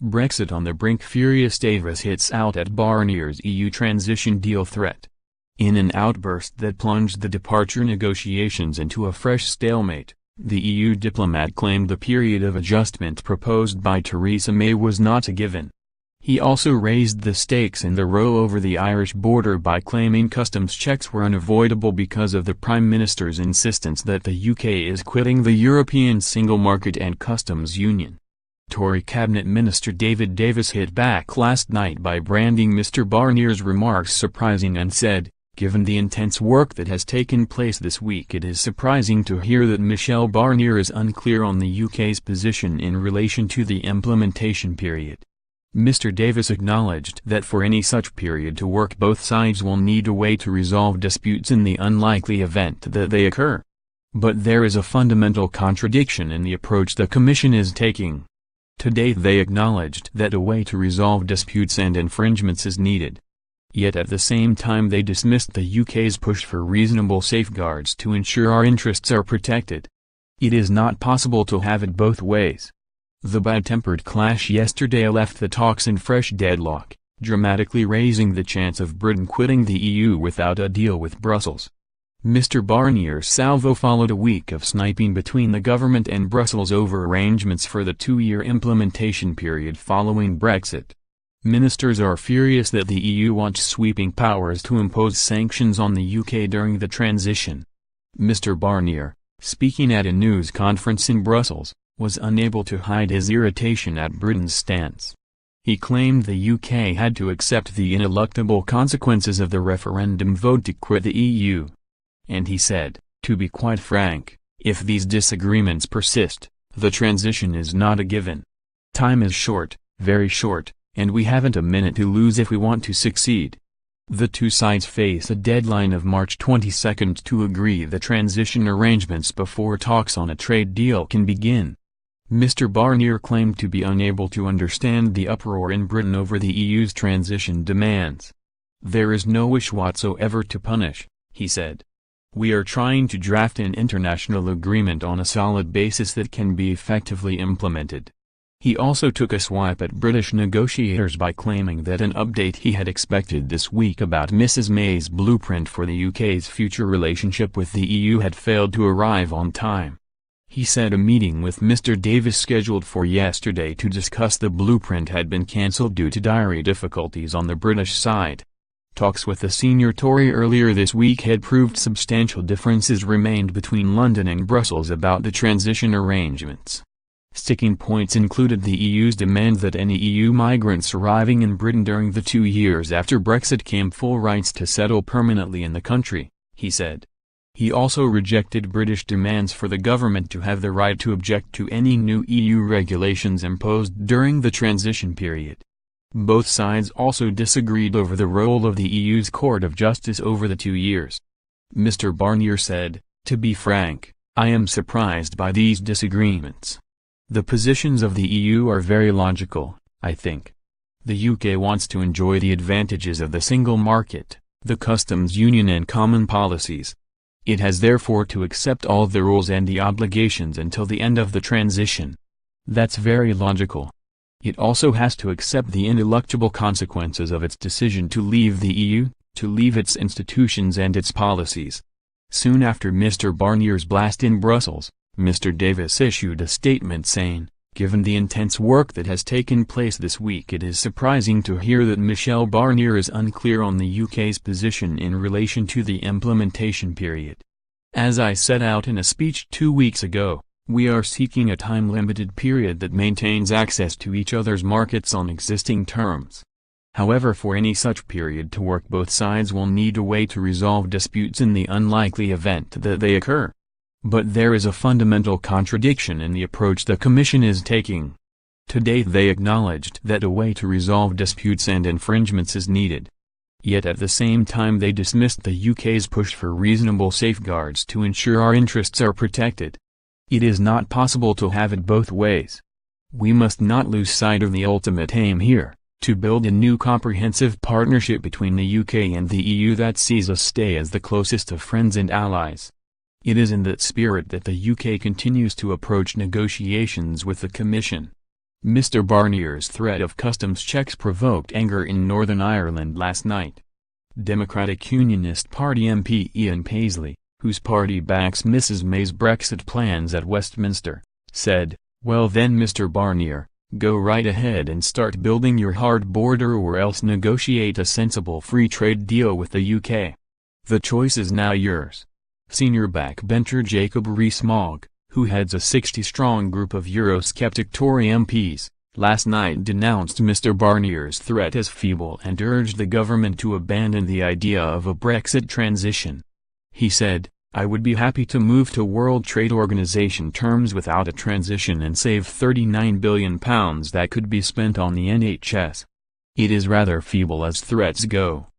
Brexit on the brink. Furious Davis hits out at Barnier's EU transition deal threat. In an outburst that plunged the departure negotiations into a fresh stalemate, the EU diplomat claimed the period of adjustment proposed by Theresa May was not a given. He also raised the stakes in the row over the Irish border by claiming customs checks were unavoidable because of the Prime Minister's insistence that the UK is quitting the European Single Market and Customs Union. Tory Cabinet Minister David Davis hit back last night by branding Mr Barnier's remarks surprising and said, "Given the intense work that has taken place this week, it is surprising to hear that Michel Barnier is unclear on the UK's position in relation to the implementation period." Mr Davis acknowledged that for any such period to work, both sides will need a way to resolve disputes in the unlikely event that they occur. But there is a fundamental contradiction in the approach the Commission is taking. Today they acknowledged that a way to resolve disputes and infringements is needed. Yet at the same time they dismissed the UK's push for reasonable safeguards to ensure our interests are protected. It is not possible to have it both ways. The bad-tempered clash yesterday left the talks in fresh deadlock, dramatically raising the chance of Britain quitting the EU without a deal with Brussels. Mr Barnier's salvo followed a week of sniping between the government and Brussels over arrangements for the 2-year implementation period following Brexit. Ministers are furious that the EU wants sweeping powers to impose sanctions on the UK during the transition. Mr Barnier, speaking at a news conference in Brussels, was unable to hide his irritation at Britain's stance. He claimed the UK had to accept the ineluctable consequences of the referendum vote to quit the EU. And he said, "To be quite frank, if these disagreements persist, the transition is not a given. Time is short, very short, and we haven't a minute to lose if we want to succeed." The two sides face a deadline of March 22 to agree the transition arrangements before talks on a trade deal can begin. Mr Barnier claimed to be unable to understand the uproar in Britain over the EU's transition demands. "There is no wish whatsoever to punish," he said. "We are trying to draft an international agreement on a solid basis that can be effectively implemented." He also took a swipe at British negotiators by claiming that an update he had expected this week about Mrs May's blueprint for the UK's future relationship with the EU had failed to arrive on time. He said a meeting with Mr Davis scheduled for yesterday to discuss the blueprint had been cancelled due to dire difficulties on the British side. Talks with the senior Tory earlier this week had proved substantial differences remained between London and Brussels about the transition arrangements. Sticking points included the EU's demand that any EU migrants arriving in Britain during the 2 years after Brexit claim full rights to settle permanently in the country, he said. He also rejected British demands for the government to have the right to object to any new EU regulations imposed during the transition period. Both sides also disagreed over the role of the EU's Court of Justice over the 2 years. Mr Barnier said, "To be frank, I am surprised by these disagreements. The positions of the EU are very logical, I think. The UK wants to enjoy the advantages of the single market, the customs union and common policies. It has therefore to accept all the rules and the obligations until the end of the transition. That's very logical. It also has to accept the ineluctable consequences of its decision to leave the EU, to leave its institutions and its policies." Soon after Mr Barnier's blast in Brussels, Mr Davis issued a statement saying, "Given the intense work that has taken place this week, it is surprising to hear that Michel Barnier is unclear on the UK's position in relation to the implementation period. As I set out in a speech 2 weeks ago, we are seeking a time-limited period that maintains access to each other's markets on existing terms. However, for any such period to work, both sides will need a way to resolve disputes in the unlikely event that they occur. But there is a fundamental contradiction in the approach the Commission is taking. Today they acknowledged that a way to resolve disputes and infringements is needed. Yet at the same time they dismissed the UK's push for reasonable safeguards to ensure our interests are protected. It is not possible to have it both ways. We must not lose sight of the ultimate aim here, to build a new comprehensive partnership between the UK and the EU that sees us stay as the closest of friends and allies. It is in that spirit that the UK continues to approach negotiations with the Commission. Mr Barnier's threat of customs checks provoked anger in Northern Ireland last night. Democratic Unionist Party MP Ian Paisley, whose party backs Mrs May's Brexit plans at Westminster, said, "Well then Mr Barnier, go right ahead and start building your hard border or else negotiate a sensible free trade deal with the UK. The choice is now yours." Senior backbencher Jacob Rees-Mogg, who heads a 60-strong group of Eurosceptic Tory MPs, last night denounced Mr Barnier's threat as feeble and urged the government to abandon the idea of a Brexit transition. He said, "I would be happy to move to World Trade Organization terms without a transition and save £39 billion that could be spent on the NHS. It is rather feeble as threats go."